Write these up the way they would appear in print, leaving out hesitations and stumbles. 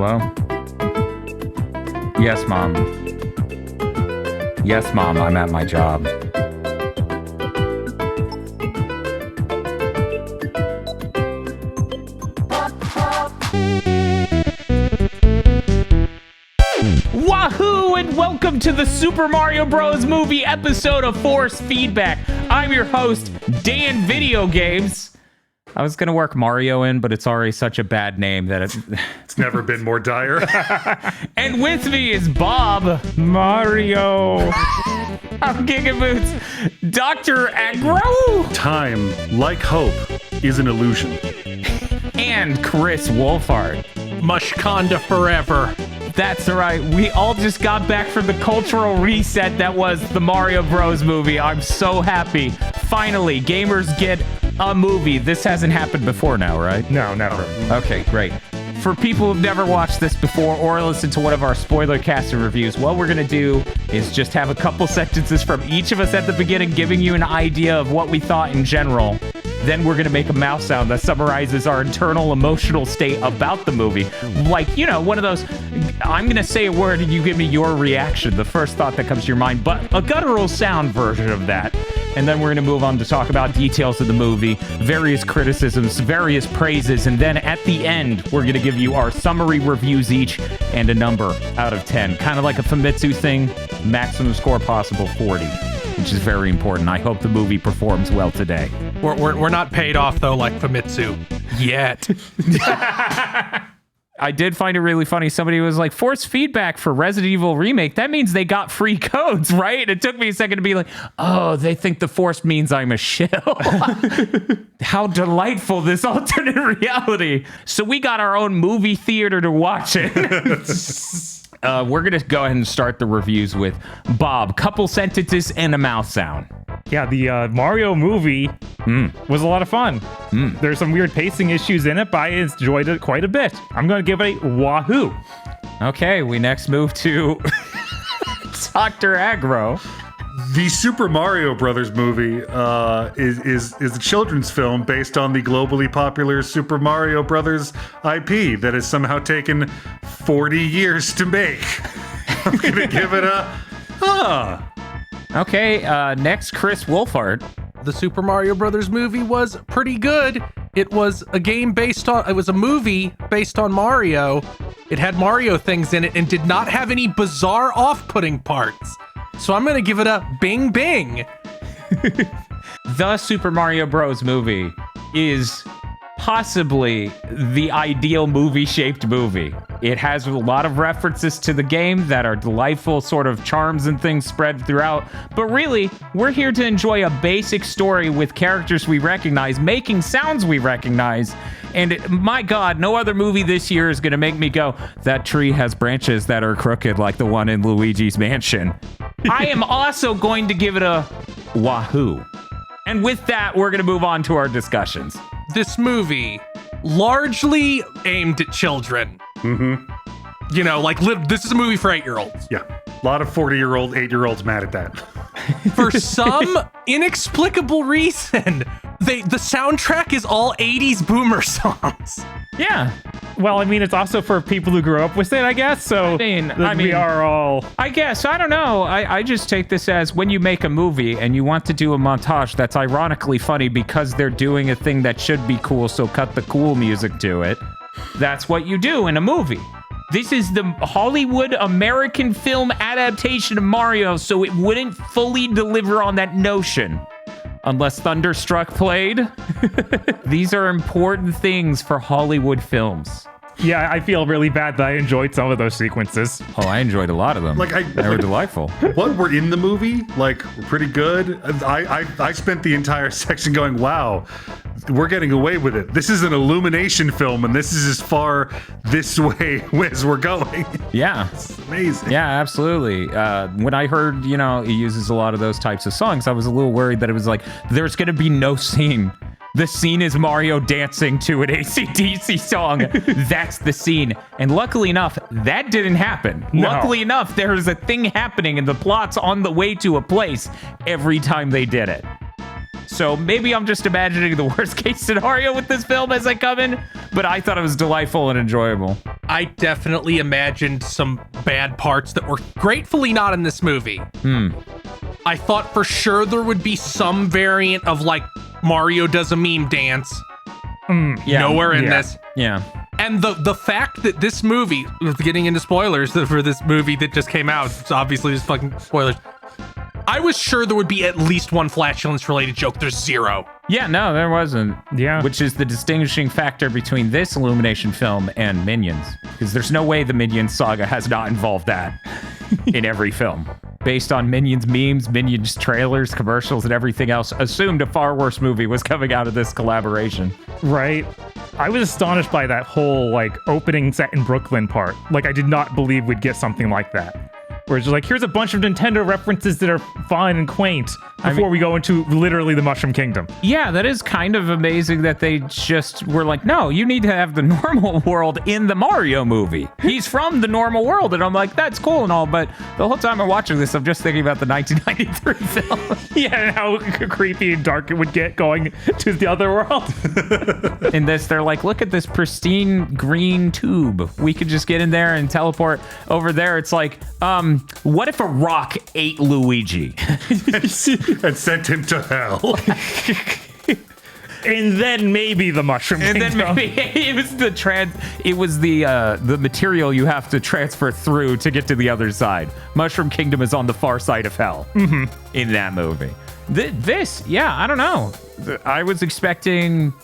Hello? Yes, Mom. Yes, Mom, I'm at my job. Wahoo! And welcome to the Super Mario Bros. Movie episode of Force Feedback. I'm your host, Dan Video Games. I was going to work Mario in, but it's already such a bad name that it's never been more dire. And with me is Bob. Mario. I'm GigaBoots. Dr. Agro. Time, like hope, is an illusion. And Chris Wolfhard. Mushkanda forever. That's right. We all just got back from the cultural reset that was the Mario Bros. Movie. I'm so happy. Finally, gamers get a movie. This hasn't happened before now, right? No, never. Okay, great. For people who've never watched this before or listened to one of our spoiler casted reviews, what we're going to do is just have a couple sentences from each of us at the beginning giving you an idea of what we thought in general. Then we're going to make a mouse sound that summarizes our internal emotional state about the movie. Like, you know, one of those, I'm going to say a word and you give me your reaction, the first thought that comes to your mind, but a guttural sound version of that. And then we're going to move on to talk about details of the movie, various criticisms, various praises, and then at the end, we're going to give you our summary reviews each and a number out of 10. Kind of like a Famitsu thing, maximum score possible 40, which is very important. I hope the movie performs well today. We're not paid off, though, like Famitsu. Yet. I did find it really funny. Somebody was like, force feedback for Resident Evil Remake. That means they got free codes, right? It took me a second to be like, oh, they think the force means I'm a shill. How delightful, this alternate reality. So we got our own movie theater to watch it. We're going to go ahead and start the reviews with Bob. Couple sentences and a mouth sound. Yeah, the Mario movie was a lot of fun. There's some weird pacing issues in it, but I enjoyed it quite a bit. I'm going to give it a wahoo. Okay, we next move to Dr. Agro. The Super Mario Brothers movie is a children's film based on the globally popular Super Mario Brothers IP that has somehow taken 40 years to make. I'm going to give it a Okay, next, Chris Wolfhard. The Super Mario Brothers movie was pretty good. It was a movie based on Mario. It had Mario things in it and did not have any bizarre off-putting parts. So I'm going to give it a bing bing. The Super Mario Bros. Movie is possibly the ideal movie-shaped movie. It has a lot of references to the game that are delightful sort of charms and things spread throughout. But really, we're here to enjoy a basic story with characters we recognize, making sounds we recognize. And my God, no other movie this year is going to make me go, that tree has branches that are crooked like the one in Luigi's Mansion. I am also going to give it a wahoo. And with that, we're going to move on to our discussions. This movie, largely aimed at children. Mm-hmm. You know, like, this is a movie for 8-year-olds. Yeah, a lot of 40-year-old, 8-year-olds mad at that. For some inexplicable reason, the soundtrack is all 80s boomer songs. Yeah. Well, I mean, it's also for people who grew up with it, I guess. So we are all... I guess. I don't know. I just take this as when you make a movie and you want to do a montage that's ironically funny because they're doing a thing that should be cool, so cut the cool music to it. That's what you do in a movie. This is the Hollywood American film adaptation of Mario, so it wouldn't fully deliver on that notion. Unless Thunderstruck played. These are important things for Hollywood films. Yeah, I feel really bad that I enjoyed some of those sequences. Oh, I enjoyed a lot of them. They were delightful. What were in the movie, were pretty good. I spent the entire section going, wow, we're getting away with it. This is an Illumination film, and this is as far this way as we're going. Yeah. It's amazing. Yeah, absolutely. When I heard, he uses a lot of those types of songs, I was a little worried that it was like, there's going to be no scene. The scene is Mario dancing to an AC/DC song. That's the scene. And luckily enough, that didn't happen. No. Luckily enough, there's a thing happening and the plot's on the way to a place every time they did it. So maybe I'm just imagining the worst case scenario with this film as I come in, but I thought it was delightful and enjoyable. I definitely imagined some bad parts that were gratefully not in this movie. I thought for sure there would be some variant of like Mario does a meme dance. Nowhere in this. Yeah. And the fact that this movie, getting into spoilers for this movie that just came out, it's obviously just fucking spoilers. I was sure there would be at least one flatulence related joke. There's zero. Yeah, no, there wasn't. Yeah. Which is the distinguishing factor between this Illumination film and Minions. Because there's no way the Minions saga has not involved that in every film. Based on Minions memes, Minions trailers, commercials, and everything else, assumed a far worse movie was coming out of this collaboration. Right. I was astonished by that whole, like, opening set in Brooklyn part. Like, I did not believe we'd get something like that. Where it's just like, here's a bunch of Nintendo references that are fun and quaint before we go into literally the Mushroom Kingdom. Yeah, that is kind of amazing that they just were like, no, you need to have the normal world in the Mario movie. He's from the normal world. And I'm like, that's cool and all, but the whole time I'm watching this, I'm just thinking about the 1993 film. Yeah, and how creepy and dark it would get going to the other world. In this, they're like, look at this pristine green tube. We could just get in there and teleport over there. It's like, what if a rock ate Luigi? And sent him to hell. And then maybe the Mushroom And Kingdom. then maybe it was the material you have to transfer through to get to the other side. Mushroom Kingdom is on the far side of hell in that movie. Yeah, I don't know. I was expecting,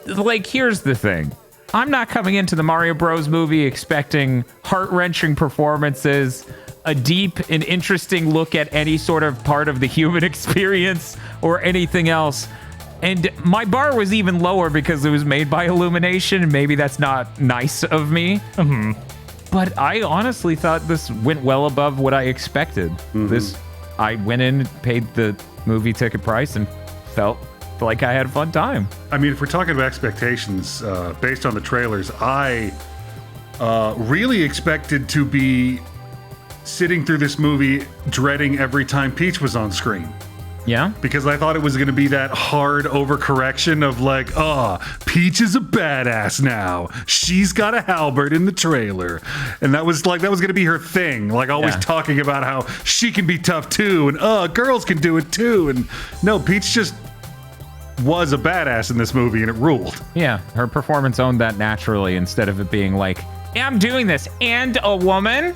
like, here's the thing. I'm not coming into the Mario Bros. Movie expecting heart-wrenching performances, a deep and interesting look at any sort of part of the human experience or anything else. And my bar was even lower because it was made by Illumination, and maybe that's not nice of me. But I honestly thought this went well above what I expected. I went in, paid the movie ticket price, and felt like I had a fun time. I mean, if we're talking about expectations, based on the trailers, I really expected to be sitting through this movie dreading every time Peach was on screen. Yeah? Because I thought it was going to be that hard overcorrection of like, Peach is a badass now. She's got a halberd in the trailer. And that was going to be her thing. Like always talking about how she can be tough too. And girls can do it too. And no, Peach just was a badass in this movie and it ruled. Yeah, her performance owned that naturally instead of it being like, I'm doing this and a woman.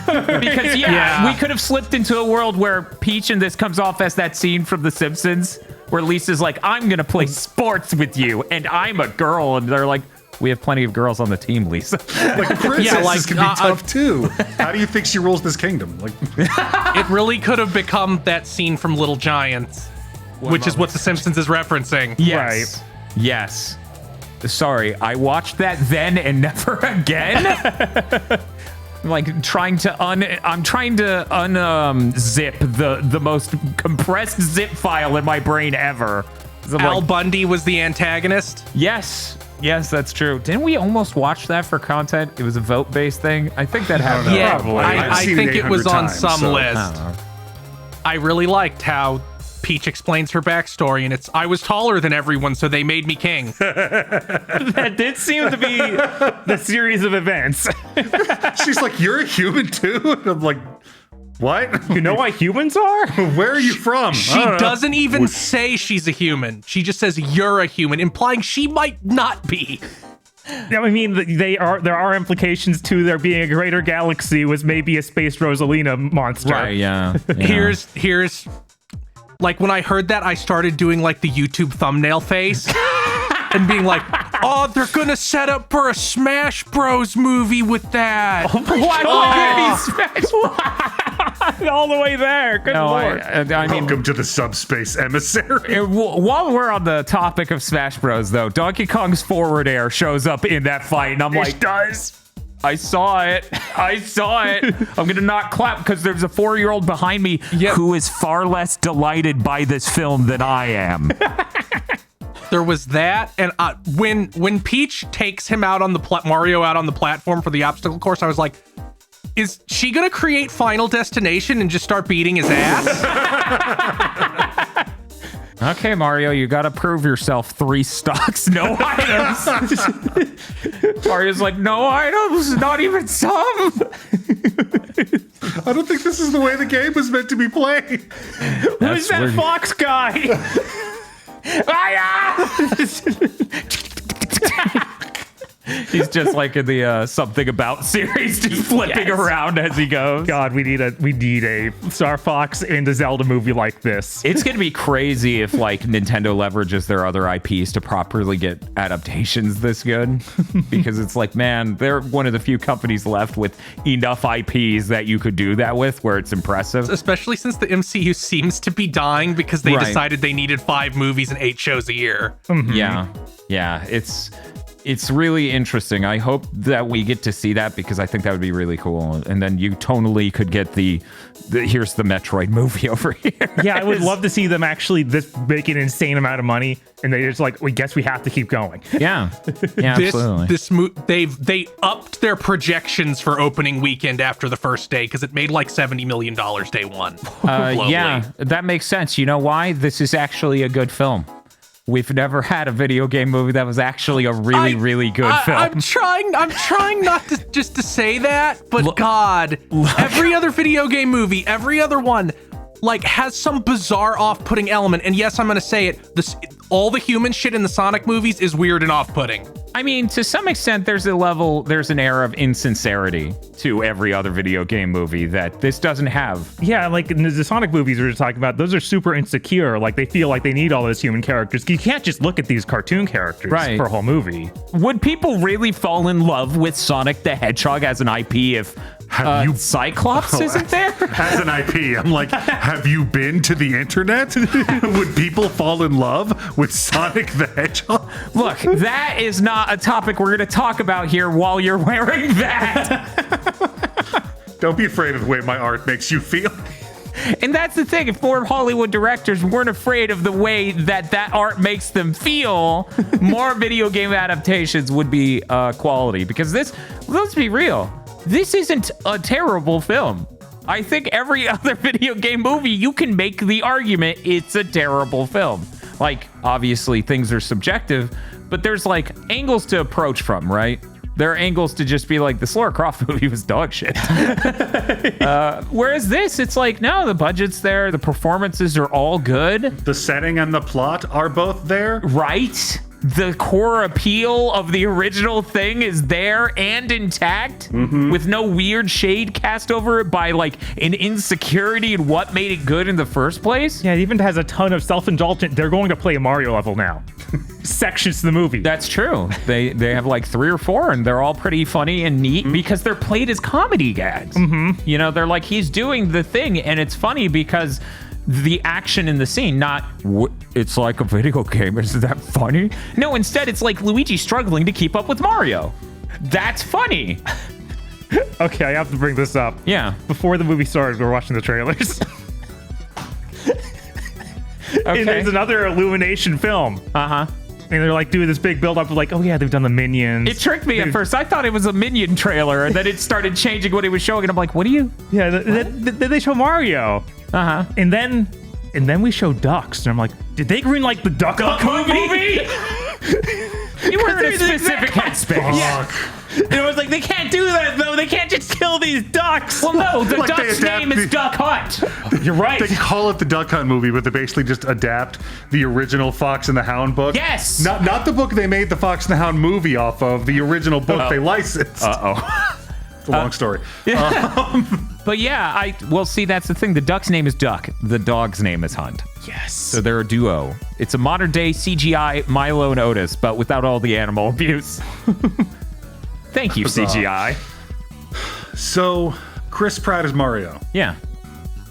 Because we could have slipped into a world where Peach in this comes off as that scene from The Simpsons where Lisa's like, I'm gonna play sports with you and I'm a girl, and they're like, we have plenty of girls on the team, Lisa. Like princesses can be tough too. How do you think she rules this kingdom? Like, It really could have become that scene from Little Giants, which is what The Simpsons is referencing. Yes. Yes. Sorry, I watched that then and never again. Like trying to unzip the most compressed zip file in my brain ever. So Al Bundy was the antagonist. Yes, that's true. Didn't we almost watch that for content? It was a vote-based thing. I think that happened. Yeah, Probably. I think it was on some list. I don't know. I really liked how Peach explains her backstory, and it's, I was taller than everyone, so they made me king. That did seem to be the series of events. she's like, you're a human too? And I'm like, what? You know why humans are? Where are you from? She doesn't even say she's a human. She just says you're a human, implying she might not be. I mean, there are implications to there being a greater galaxy with maybe a space Rosalina monster. Right, yeah. Here's like when I heard that, I started doing like the YouTube thumbnail face and being like, oh, they're gonna set up for a Smash Bros movie with that. All the way there. Good lord. I mean, Welcome to the subspace emissary. while we're on the topic of Smash Bros, though, Donkey Kong's forward air shows up in that fight, and I'm like, I saw it. I'm gonna not clap because there's a 4-year-old behind me who is far less delighted by this film than I am. There was that, and when Peach takes him out on the Mario out on the platform for the obstacle course, I was like, is she gonna create Final Destination and just start beating his ass? Okay, Mario, you gotta prove yourself. 3 stocks, no items. Mario's like, no items, not even some. I don't think this is the way the game was meant to be played. Who's that fox guy? He's just like in the Something About series, just flipping around as he goes. God, we need a Star Fox and a Zelda movie like this. It's gonna be crazy if like Nintendo leverages their other IPs to properly get adaptations this good, because it's like, man, they're one of the few companies left with enough IPs that you could do that with, where it's impressive. Especially since the MCU seems to be dying because they Right. decided they needed 5 movies and 8 shows a year. Yeah, it's really interesting. I hope that we get to see that, because I think that would be really cool. And then you tonally could get the here's the Metroid movie over here. Yeah, I would love to see them actually make an insane amount of money, and they just like, we guess we have to keep going. Yeah, absolutely. They upped their projections for opening weekend after the first day because it made like $70 million day one. Globally. Yeah, that makes sense. You know why? This is actually a good film. We've never had a video game movie that was actually a really good film. I'm trying not to just to say that, but God, every other video game movie, every other one, like has some bizarre off-putting element. And yes, I'm gonna say it. All the human shit in the Sonic movies is weird and off-putting. I mean, to some extent, there's an air of insincerity to every other video game movie that this doesn't have. Yeah, like in the Sonic movies we were talking about, those are super insecure. Like they feel like they need all those human characters. You can't just look at these cartoon characters for a whole movie. Would people really fall in love with Sonic the Hedgehog as an IP if Cyclops isn't there? As an IP, I'm like, have you been to the internet? Would people fall in love with Sonic the Hedgehog? Look, that is not a topic we're going to talk about here while you're wearing that. Don't be afraid of the way my art makes you feel. And that's the thing. If more Hollywood directors weren't afraid of the way that art makes them feel, more video game adaptations would be quality. Because let's be real, this isn't a terrible film. I think every other video game movie, you can make the argument it's a terrible film. Like, obviously, things are subjective, but there's like angles to approach from, right? There are angles to just be like, this Lara Croft movie was dog shit. Whereas this, it's like, no, the budget's there. The performances are all good. The setting and the plot are both there. Right? The core appeal of the original thing is there and intact, with no weird shade cast over it by like an insecurity in what made it good in the first place. Yeah, it even has a ton of self-indulgent. They're going to play a Mario level now. Sections to the movie. That's true. They have like 3 or 4, and they're all pretty funny and neat because they're played as comedy gags. You know, they're like, he's doing the thing, and it's funny because the action in the scene, not it's like a video game. Isn't that funny? No, instead it's like Luigi struggling to keep up with Mario. That's funny. Okay, I have to bring this up. Yeah. Before the movie started, we were watching the trailers. Okay. And there's another Illumination film. And they're like doing this big build up of like, oh yeah, they've done the Minions. It tricked me at first. I thought it was a Minion trailer, and then it started changing what he was showing, and I'm like, what are you? Yeah, then they show Mario. And then we show ducks, and I'm like, did they greenlight the Duck Hunt movie? You were in a specific headspace. Yeah. And it was like, they can't do that though. They can't just kill these ducks. Well, no, the Like duck's name is Duck Hunt. You're right. They call it the Duck Hunt movie, but they basically just adapt the original Fox and the Hound book. Yes. Not the book they made the Fox and the Hound movie off of, the original book they licensed. It's a long story. But yeah, well, see, that's the thing. The duck's name is Duck. The dog's name is Hunt. Yes. So they're a duo. It's a modern day CGI Milo and Otis, but without all the animal abuse. Thank you, CGI. So, Chris Pratt is Mario. Yeah.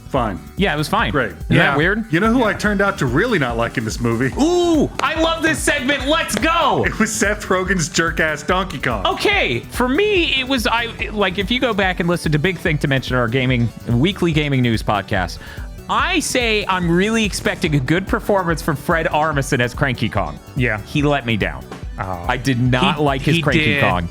Fine. Yeah, it was fine. Great. Isn't that weird? You know who I turned out to really not like in this movie? Ooh, I love this segment. Let's go. It was Seth Rogen's jerk-ass Donkey Kong. Okay, for me, it was if you go back and listen to Big Thing to Mention, our weekly gaming news podcast, I say I'm really expecting a good performance from Fred Armisen as Cranky Kong. Yeah. He let me down. I did not like his he Cranky did. Kong.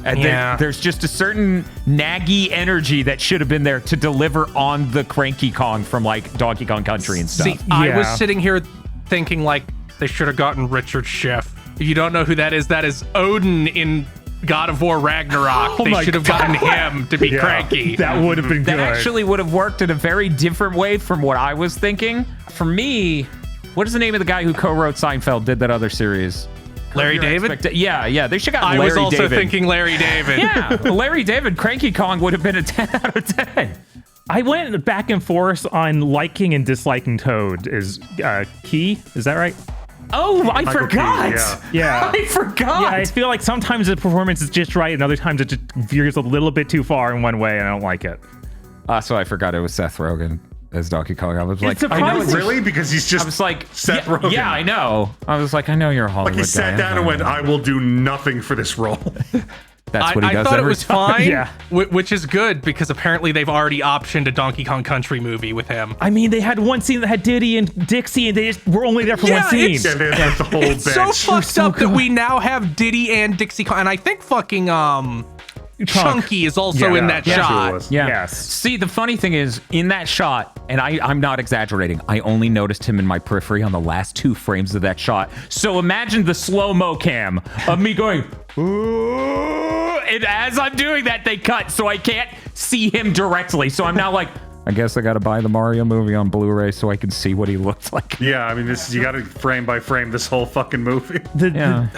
And there's just a certain naggy energy that should have been there to deliver on the Cranky Kong from like Donkey Kong Country and stuff. See, I was sitting here thinking like they should have gotten Richard Schiff. If you don't know who that is Odin in God of War Ragnarok. Oh they my should have gotten him to be Cranky. That would have been That good. actually would have worked in a very different way from what I was thinking. For me, what is the name of the guy who co-wrote Seinfeld, did that other series? Larry David? Yeah. They should have gotten I Larry was also David. thinking Larry David. Yeah, Larry David, Cranky Kong would have been a 10 out of 10. I went back and forth on liking and disliking Toad. Is Key? Is that right? Oh, I Michael forgot. Keaton, Yeah. I forgot. Yeah, I feel like sometimes the performance is just right, and other times it just veers a little bit too far in one way, and I don't like it. So I forgot it was Seth Rogen as Donkey Kong. I was like, surprising. I know it's- Really? Because he's just I was like, Seth yeah, Rogen. yeah, I know. I was like, I know you're a Hollywood Like he sat guy. down and went, I will do nothing for this role. That's what he I does thought it every was time. fine, Yeah. which is good because apparently they've already optioned a Donkey Kong Country movie with him. I mean, they had one scene that had Diddy and Dixie, and they just were only there for Yeah, one scene. it's- Yeah, that's the whole It's bench. so fucked up that we now have Diddy and Dixie Kong, and I think fucking Chunky is also in that Yeah, sure shot. it was. Yeah. Yes. See, the funny thing is, in that shot, and I'm not exaggerating, I only noticed him in my periphery on the last 2 frames of that shot. So imagine the slow-mo cam of me going, "Ooh," and as I'm doing that, they cut, so I can't see him directly. So I'm now like, I guess I got to buy the Mario movie on Blu-ray so I can see what he looks like. Yeah, I mean, you got to frame by frame this whole fucking movie. Yeah.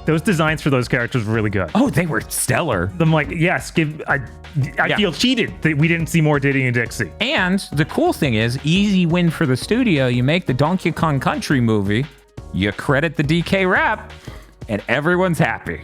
Those designs for those characters were really good. Oh, they were stellar. I'm like, yes, I Yeah. feel cheated that we didn't see more Diddy and Dixie. And the cool thing is, easy win for the studio. You make the Donkey Kong Country movie, you credit the DK rap, and everyone's happy.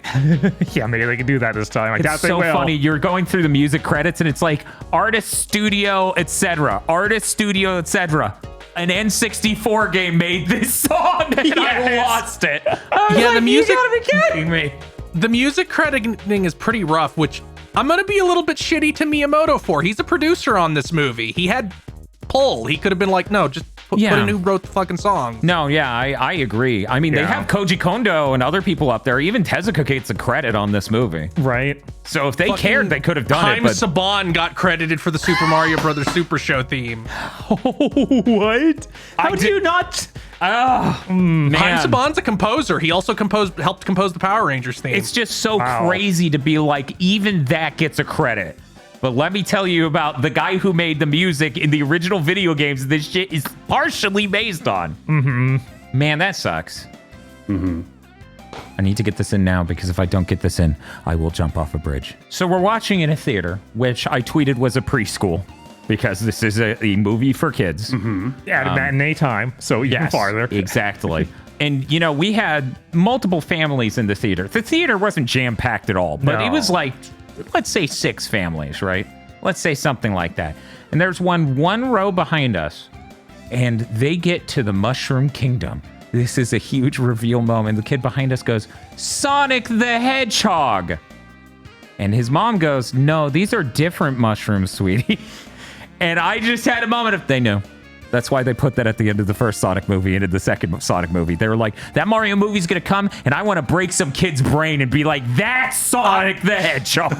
Yeah, maybe they can do that this time. I doubt It's they so will. funny. You're going through the music credits, and it's like artist, studio, etc. Artist, studio, etc. An N64 game made this song, and I Yes. lost it. I was Yeah, like, the music- You gotta be kidding me. The music crediting is pretty rough, which I'm gonna be a little bit shitty to Miyamoto for. He's a producer on this movie. He had pull. He could have been like, no, just put in who wrote the fucking song. No, yeah, I agree. I mean, they Yeah. have Koji Kondo and other people up there. Even Tezuka gets a credit on this movie. Right? So if they cared, they could have done Haim it. But Saban got credited for the Super Mario Brothers Super Show theme. What? How do you not? man, Haim Saban's a composer. He also helped compose the Power Rangers theme. it's just so Wow. crazy to be like, even that gets a credit. But let me tell you about the guy who made the music in the original video games this shit is partially based on. Mm-hmm. Man, that sucks. Mm-hmm. I need to get this in now because if I don't get this in, I will jump off a bridge. So we're watching in a theater, which I tweeted was a preschool because this is a movie for kids. At a matinee time, so even farther. Exactly. And, you know, we had multiple families in the theater. The theater wasn't jam-packed at all, but No. it was like, let's say 6 families, right? Let's say something like that. And there's one row behind us, and they get to the Mushroom Kingdom. This is a huge reveal moment. The kid behind us goes, Sonic the Hedgehog. And his mom goes, no, these are different mushrooms, sweetie. And I just had a moment of, they knew. That's why they put that at the end of the first Sonic movie and in the second Sonic movie. They were like, that Mario movie's gonna come, and I want to break some kid's brain and be like, that's Sonic the Hedgehog.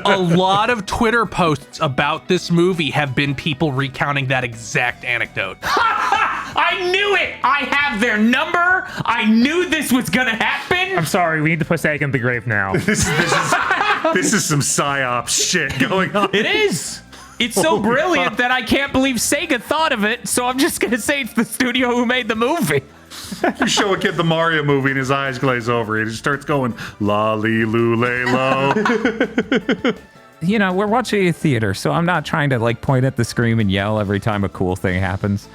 a lot of Twitter posts about this movie have been people recounting that exact anecdote. I knew it. I have their number. I knew this was gonna happen. I'm sorry, we need to put Sag in the grave now. This is some psyop shit going on. It is. It's so brilliant that I can't believe Sega thought of it. So I'm just gonna say it's the studio who made the movie. You show a kid the Mario movie and his eyes glaze over. He just starts going, lolly loo lay low. You know, we're watching a theater, so I'm not trying to like point at the screen and yell every time a cool thing happens.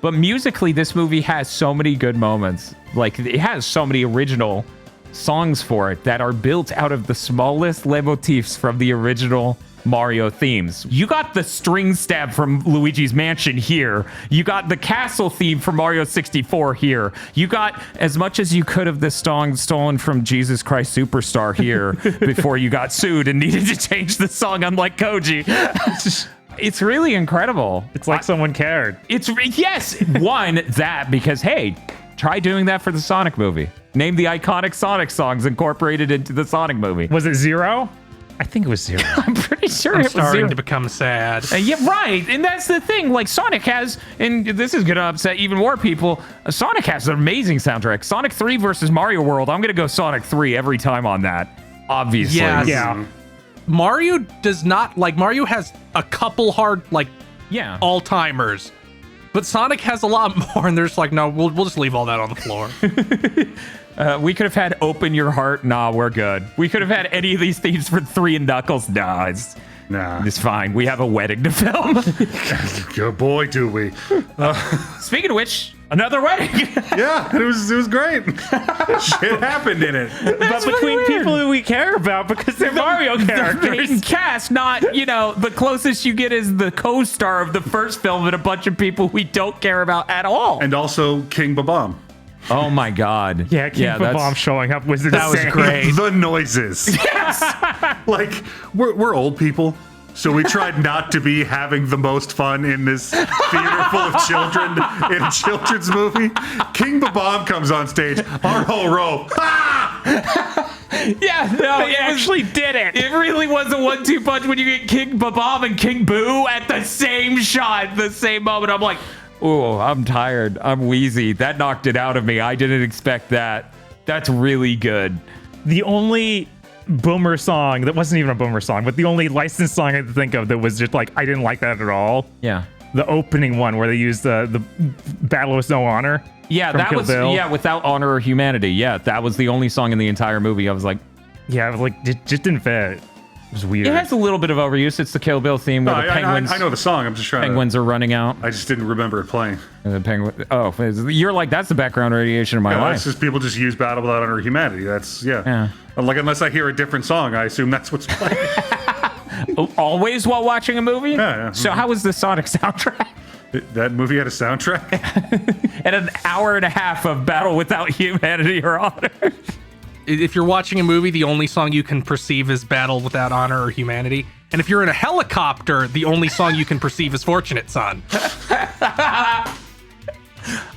But musically, this movie has so many good moments. Like, it has so many original songs for it that are built out of the smallest leitmotifs from the original Mario themes. You got the string stab from Luigi's Mansion here. You got the castle theme from Mario 64 here. You got as much as you could of this song stolen from Jesus Christ Superstar here before you got sued and needed to change the song, unlike Koji. It's really incredible. It's like someone cared. It's yes, one that because hey, try doing that for the Sonic movie. Name the iconic Sonic songs incorporated into the Sonic movie. Was it 0? I think it was 0. I'm pretty sure I'm it was starting 0. to become sad. Yeah, right. And that's the thing. Like, Sonic has, and this is going to upset even more people, Sonic has an amazing soundtrack. Sonic 3 versus Mario World, I'm going to go Sonic 3 every time on that, obviously. Yes. Yeah. Mario does not, like, Mario has a couple hard, like, Yeah. all-timers. But Sonic has a lot more, and they're just like, no, we'll just leave all that on the floor. We could have had Open Your Heart. Nah, we're good. We could have had any of these themes for 3 and Knuckles. Nah, it's fine. We have a wedding to film. Good boy, do we? Speaking of which, another wedding. Yeah, it was great. Shit happened in it. But between people who we care about because they're Mario The main characters. cast, not, the closest you get is the co-star of the first film and a bunch of people we don't care about at all. And also King Babam. Oh my God. Yeah, King Bomb showing up was insane. That was great. The noises. Yes. Like, we're old people, so we tried not to be having the most fun in this theater full of children in a children's movie. King Babam comes on stage, our whole row. Yeah, no, They actually did it. It really was a 1-2 punch when you get King Babam and King Boo at the same shot, the same moment. I'm like, oh, I'm tired. I'm wheezy. That knocked it out of me. I didn't expect that. That's really good. The only Boomer song that wasn't even a Boomer song, but the only licensed song I could think of that was just like, I didn't like that at all. Yeah. The opening one where they used the Battle with No Honor. Yeah, from that Kill was, Bill. Without Honor or Humanity. Yeah, that was the only song in the entire movie. I was like, Yeah, it was like, it just didn't fit. It was weird. it has a little bit of overuse. It's the Kill Bill theme where the penguins. I know the song. I'm just trying Penguins are running out. I just didn't remember it playing. And the penguin. Oh, you're like, that's the background radiation of my Yeah, life. that's just people just use Battle Without Honor or Humanity. That's, Yeah. Like, unless I hear a different song, I assume that's what's playing. Always while watching a movie? Yeah. So how was the Sonic soundtrack? That movie had a soundtrack? And an hour and a half of Battle Without Humanity or Honor. If you're watching a movie, the only song you can perceive is Battle Without Honor or Humanity. And if you're in a helicopter, the only song you can perceive is Fortunate Son.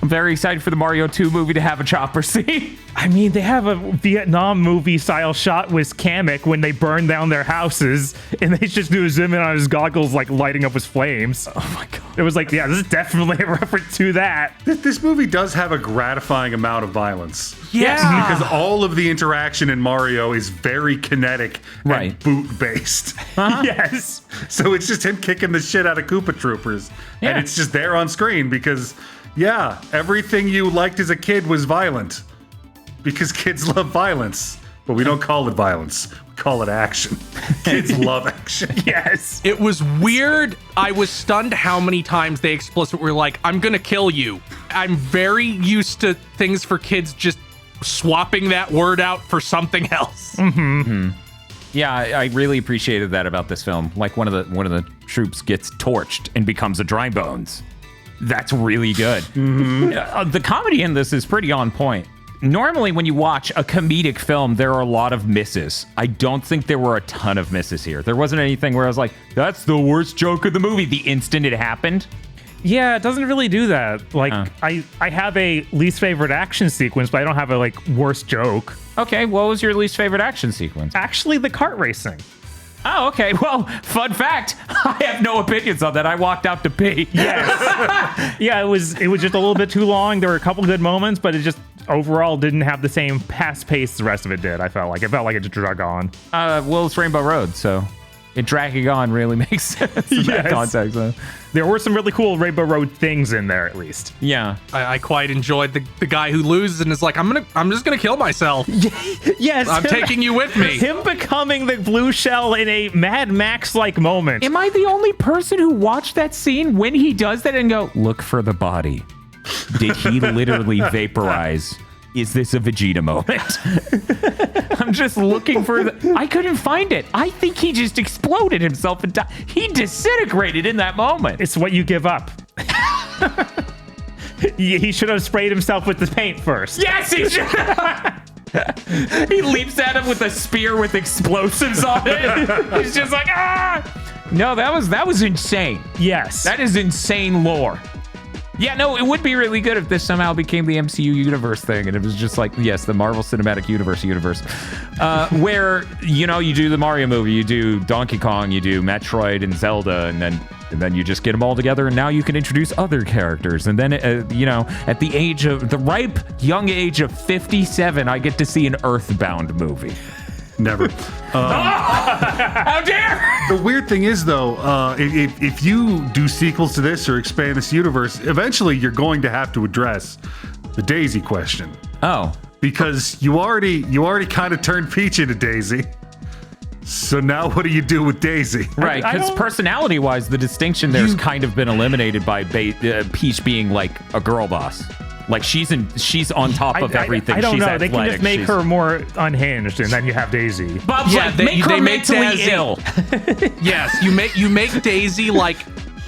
I'm very excited for the Mario 2 movie to have a chopper scene. I mean, they have a Vietnam movie style shot with Kamek when they burn down their houses, and they just do a zoom in on his goggles, like lighting up his flames. Oh my God. It was like, yeah, this is definitely a reference to that. This movie does have a gratifying amount of violence. Yes. Because all of the interaction in Mario is very kinetic Right. and boot-based. Yes. So it's just him kicking the shit out of Koopa Troopers. Yeah. And it's just there on screen because, yeah, everything you liked as a kid was violent. Because kids love violence. But we don't call it violence. We call it action. Kids love action. Yes. It was weird. I was stunned how many times they explicitly were like, I'm gonna kill you. I'm very used to things for kids just swapping that word out for something else. Yeah, I really appreciated that about this film. Like one of the troops gets torched and becomes a dry bones. That's really good. The comedy in this is pretty on point. Normally, when you watch a comedic film, there are a lot of misses. I don't think there were a ton of misses here. There wasn't anything where I was like, that's the worst joke of the movie the instant it happened. Yeah, it doesn't really do that. Like, I have a least favorite action sequence, but I don't have a, like, worst joke. Okay, what was your least favorite action sequence? Actually, the kart racing. Oh, okay. Well, fun fact, I have no opinions on that. I walked out to pee. Yes. Yeah, it was just a little bit too long. There were a couple good moments, but it just overall didn't have the same fast pace the rest of it did. I felt like it just drug on. Well, it's Rainbow Road, so it dragging on really makes sense in that Yes. context. So. There were some really cool Rainbow Road things in there, at least. Yeah. I quite enjoyed the guy who loses and is like, I'm just gonna kill myself. Yes, I'm taking you with me. him becoming the blue shell in a Mad Max-like moment. Am I the only person who watched that scene when he does that and go, look for the body? Did he literally vaporize? Is this a Vegeta moment? I'm just looking for I couldn't find it. I think he just exploded himself and died. He disintegrated in that moment. It's what you give up. He should have sprayed himself with the paint first. Yes, he should. He leaps at him with a spear with explosives on it. He's just like, ah! No, that was insane. Yes. That is insane lore. Yeah, no, it would be really good if this somehow became the MCU universe thing, and it was just like, yes, the Marvel Cinematic Universe, where, you know, you do the Mario movie, you do Donkey Kong, you do Metroid and Zelda, and then you just get them all together, and now you can introduce other characters. And then, you know, at the ripe young age of 57, I get to see an Earthbound movie. Never. How dare! The weird thing is, though, if you do sequels to this or expand this universe, eventually you're going to have to address the Daisy question. Oh. Because you already kind of turned Peach into Daisy. So now what do you do with Daisy? Right, because personality-wise, the distinction there's kind of been eliminated by Peach being like a girl boss. Like she's on top of everything. I don't she's know. athletic. They can just make her more unhinged, and then you have Daisy. Bob's like, make her mentally ill. Yes, you make Daisy like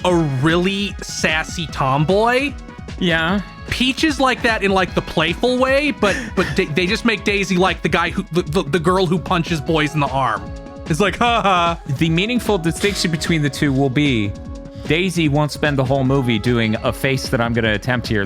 a really sassy tomboy. Yeah. Peach is like that in like the playful way, but they just make Daisy like the guy the girl who punches boys in the arm. It's like, haha. The meaningful distinction between the two will be Daisy won't spend the whole movie doing a face that I'm going to attempt here,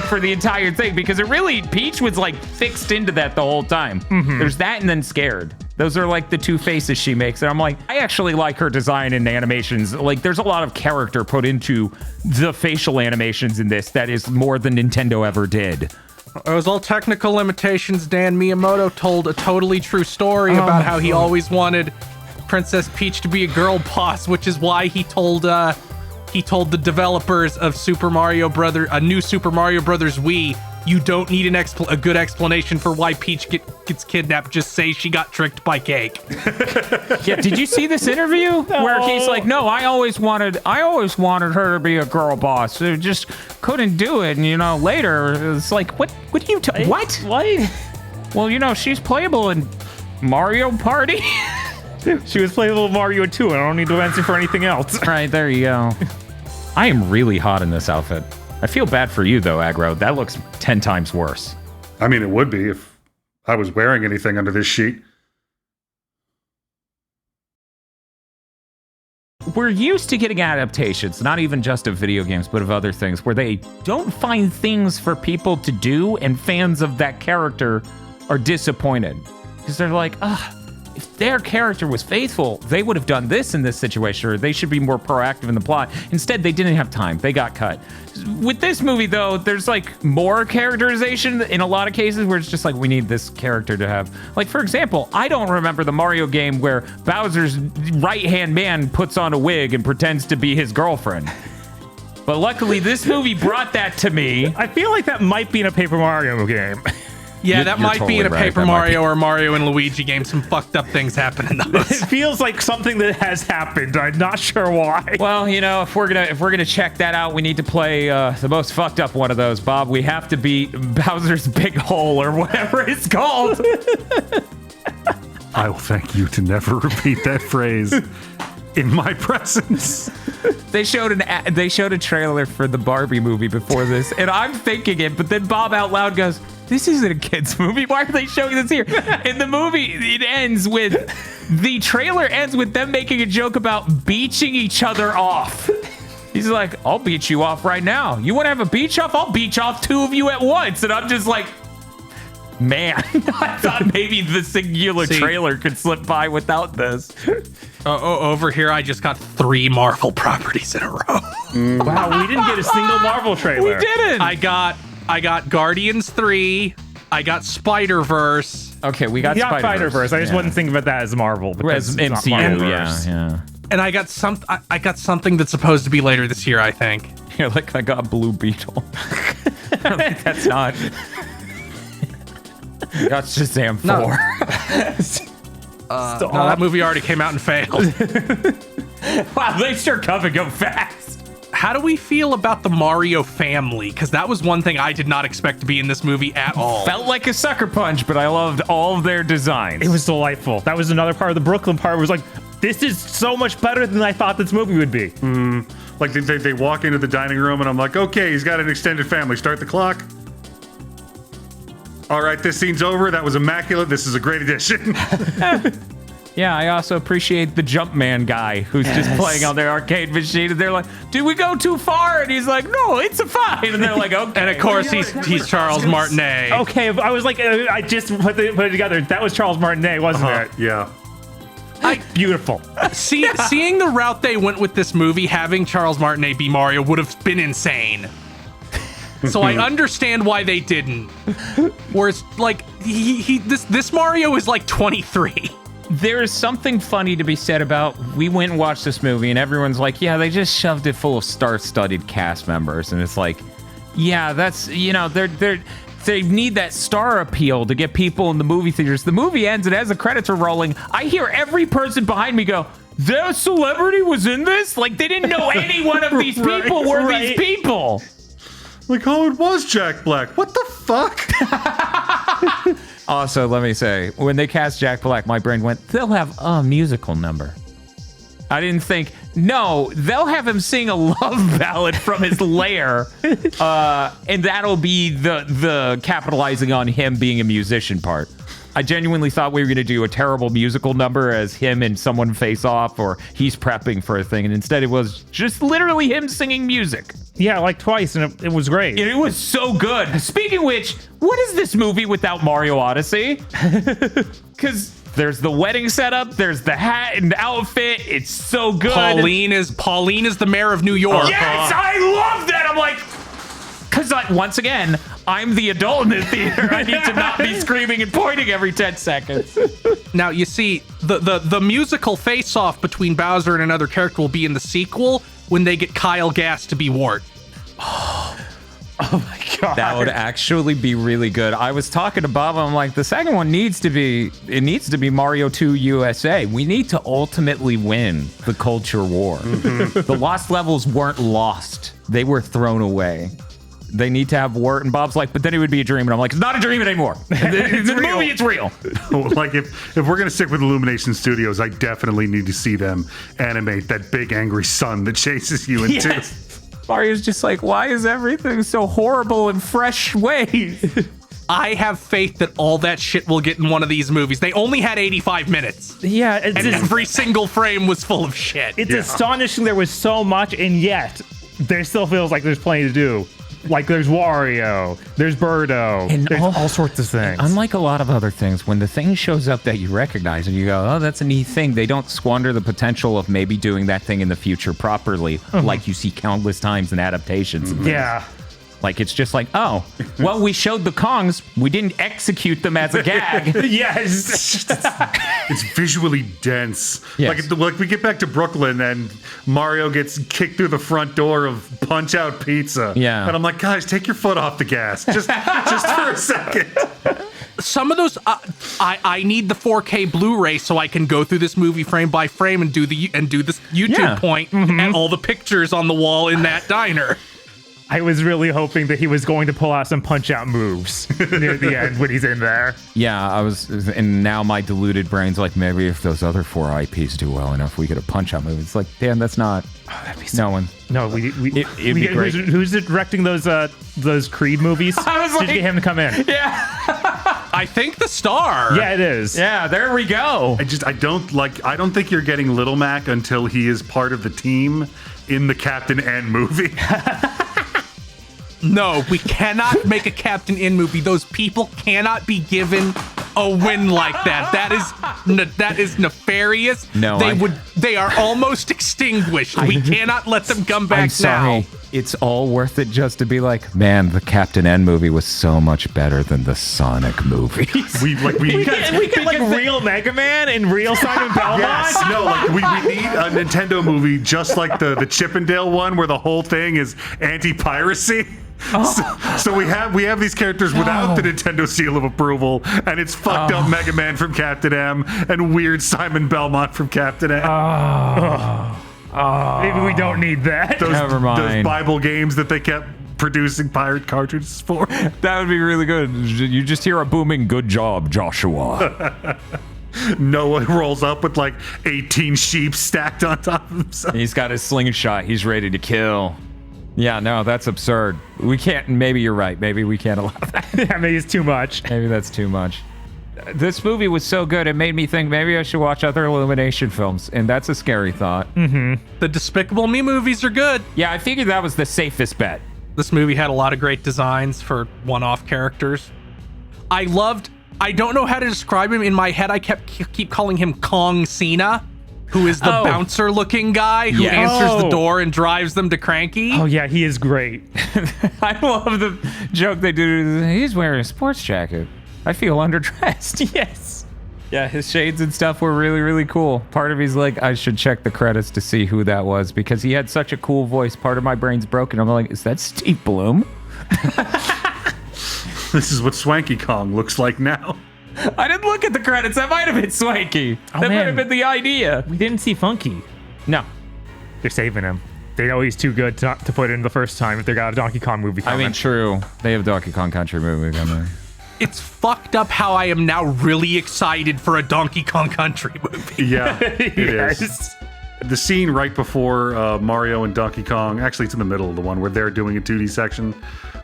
for the entire thing, because Peach was like fixed into that the whole time. Mm-hmm. There's that and then scared. Those are like the two faces she makes. And I'm like, I actually like her design and animations. Like there's a lot of character put into the facial animations in this that is more than Nintendo ever did. It was all technical limitations. Dan Miyamoto told a totally true story about how he always wanted Princess Peach to be a girl boss, which is why he told the developers of a new Super Mario Brothers Wii, you don't need a good explanation for why Peach gets kidnapped. Just say she got tricked by cake. Yeah, did you see this interview where he's like, "No, I always wanted her to be a girl boss. I just couldn't do it." And you know, later it's like, "What do you what? What? Well, you know, she's playable in Mario Party." She was playing little Mario 2. I don't need to answer for anything else. Right, there you go. I am really hot in this outfit. I feel bad for you, though, Aggro. That looks 10 times worse. I mean, it would be if I was wearing anything under this sheet. We're used to getting adaptations, not even just of video games, but of other things, where they don't find things for people to do, and fans of that character are disappointed. Because they're like, if their character was faithful, they would have done this in this situation, or they should be more proactive in the plot. Instead, they didn't have time. They got cut. With this movie, though, there's like more characterization in a lot of cases where it's just like, we need this character to have. Like, for example, I don't remember the Mario game where Bowser's right-hand man puts on a wig and pretends to be his girlfriend. But luckily, this movie brought that to me. I feel like that might be in a Paper Mario game. Yeah, that might totally be in a right. Paper Mario or Mario and Luigi game. Some fucked up things happen in those. It feels like something that has happened. I'm not sure why. Well, you know, if we're gonna check that out, we need to play the most fucked up one of those, Bob. We have to beat Bowser's Big Hole or whatever it's called. I will thank you to never repeat that phrase in my presence. They showed a trailer for the Barbie movie before this, and I'm thinking it, but then Bob out loud goes, "This isn't a kid's movie. Why are they showing this here?" And the trailer ends with them making a joke about beaching each other off. He's like, "I'll beach you off right now. You want to have a beach off? I'll beach off two of you at once." And I'm just like, man, I thought maybe the singular trailer could slip by without this. Over here, I just got 3 Marvel properties in a row. Wow, we didn't get a single Marvel trailer. We didn't. I got Guardians 3. I got Spider-Verse. Okay, we got Spider-Verse. I just wasn't thinking about that as Marvel. As MCU, yeah. And I got something that's supposed to be later this year, I think. You're like, I got Blue Beetle. Like, that's not. I got Shazam 4. No, that movie already came out and failed. Wow, they sure come and go fast. How do we feel about the Mario family? Because that was one thing I did not expect to be in this movie at all. Felt like a sucker punch, but I loved all of their designs. It was delightful. That was another part of the Brooklyn part where it was like, this is so much better than I thought this movie would be. Like they walk into the dining room and I'm like, okay, he's got an extended family. Start the clock. All right, this scene's over. That was immaculate. This is a great addition. Yeah, I also appreciate the Jumpman guy who's just playing on their arcade machine, and they're like, "Did we go too far?" And he's like, "No, it's a fine." And they're like, "Okay." And of course, he's Charles Martinet. Okay, I was like, I just put it together. That was Charles Martinet, wasn't it? Yeah. Beautiful. Seeing the route they went with this movie, having Charles Martinet be Mario would have been insane. So I understand why they didn't. Whereas, like, this Mario is like 23. There is something funny to be said about, we went and watched this movie and everyone's like, yeah, they just shoved it full of star-studded cast members. And it's like, yeah, that's, you know, they need that star appeal to get people in the movie theaters. The movie ends, and as the credits are rolling, I hear every person behind me go, "That celebrity was in this?" Like, they didn't know any one of these people were these people. Like, oh, it was Jack Black. What the fuck? Also, let me say, when they cast Jack Black, my brain went, they'll have a musical number. I didn't think, no, they'll have him sing a love ballad from his lair, and that'll be the capitalizing on him being a musician part. I genuinely thought we were going to do a terrible musical number as him and someone face off, or he's prepping for a thing, and instead it was just literally him singing music. Yeah, like twice, and it was great. It was so good. Speaking of which, what is this movie without Mario Odyssey? Because there's the wedding setup, there's the hat and the outfit. It's so good. Pauline is the mayor of New York. Yes, I love that. I'm like, because once again, I'm the adult in the theater. I need to not be screaming and pointing every 10 seconds. Now, you see, the musical face-off between Bowser and another character will be in the sequel when they get Kyle Gass to be Wart. Oh my god. That would actually be really good. I was talking to Bob, I'm like, the second one needs to be Mario 2 USA. We need to ultimately win the culture war. Mm-hmm. The lost levels weren't lost. They were thrown away. They need to have Wart, and Bob's like, but then it would be a dream. And I'm like, it's not a dream anymore. In the movie, it's real. Like, if we're going to stick with Illumination Studios, I definitely need to see them animate that big angry sun that chases you into. Yes. Mario's just like, why is everything so horrible in fresh ways? I have faith that all that shit will get in one of these movies. They only had 85 minutes. Yeah. And every single frame was full of shit. It's astonishing there was so much, and yet there still feels like there's plenty to do. Like, there's Wario, there's Birdo, and there's all sorts of things. Unlike a lot of other things, when the thing shows up that you recognize and you go, oh, that's a neat thing, they don't squander the potential of maybe doing that thing in the future properly, like you see countless times in adaptations. Yeah. Like, it's just like, oh, well, we showed the Kongs, we didn't execute them as a gag. Yes. It's visually like, we get back to Brooklyn and Mario gets kicked through the front door of Punch Out Pizza. Yeah. And I'm like, guys, take your foot off the gas. Just for a second. Some of those, I need the 4K Blu-ray so I can go through this movie frame by frame and do this YouTube point at all the pictures on the wall in that diner. I was really hoping that he was going to pull out some punch-out moves near the end when he's in there. Yeah, and now my deluded brain's like, maybe if those other 4 IPs do well enough, we get a punch-out movie. It's like, damn, that's not. Oh, that'd be so. No one. No, it'd be great. Who's directing those Creed movies? I was like, did you get him to come in? Yeah. I think the star. Yeah, it is. Yeah, there we go. I don't think you're getting Little Mac until he is part of the team in the Captain N movie. No, we cannot make a Captain N movie. Those people cannot be given a win like that. That is nefarious. No, they are almost extinguished. We cannot let them come back I'm sorry. now. It's all worth it just to be like, man, the Captain N movie was so much better than the Sonic movies. we get like real Mega Man and real Simon Belmont. Yes, no, like we need a Nintendo movie just like the Chippendale one where the whole thing is anti-piracy. So we have these characters without the Nintendo seal of approval, and it's fucked up Mega Man from Captain M and weird Simon Belmont from Captain M. Maybe we don't need that. Never mind. Those Bible games that they kept producing pirate cartridges for. That would be really good. You just hear a booming, good job, Joshua. Noah rolls up with like 18 sheep stacked on top of himself. He's got his slingshot. He's ready to kill. Yeah, no, that's absurd. We can't. Maybe you're right. Maybe we can't allow that. Yeah, maybe it's too much. Maybe that's too much. This movie was so good, it made me think maybe I should watch other Illumination films, and that's a scary thought. The Despicable Me movies are good. Yeah, I figured that was the safest bet. This movie had a lot of great designs for one-off characters. I don't know how to describe him. In my head, I keep calling him Kong Cena, who is the bouncer-looking guy who answers the door and drives them to Cranky. Oh yeah, he is great. I love the joke they do. He's wearing a sports jacket. I feel underdressed. Yes. Yeah, his shades and stuff were really, really cool. Part of me's like, I should check the credits to see who that was because he had such a cool voice. Part of my brain's broken. I'm like, is that Steve Bloom? This is what Swanky Kong looks like now. I didn't look at the credits. That might have been Swanky. Oh, That might man. have been the idea. We didn't see Funky. No. They're saving him. They know he's too good to put in the first time if they got a Donkey Kong movie I coming. mean, true. They have Donkey Kong Country movie coming. It's fucked up how I am now really excited for a Donkey Kong Country movie. Yeah, it is. Yes. The scene right before Mario and Donkey Kong, actually it's in the middle of the one where they're doing a 2D section,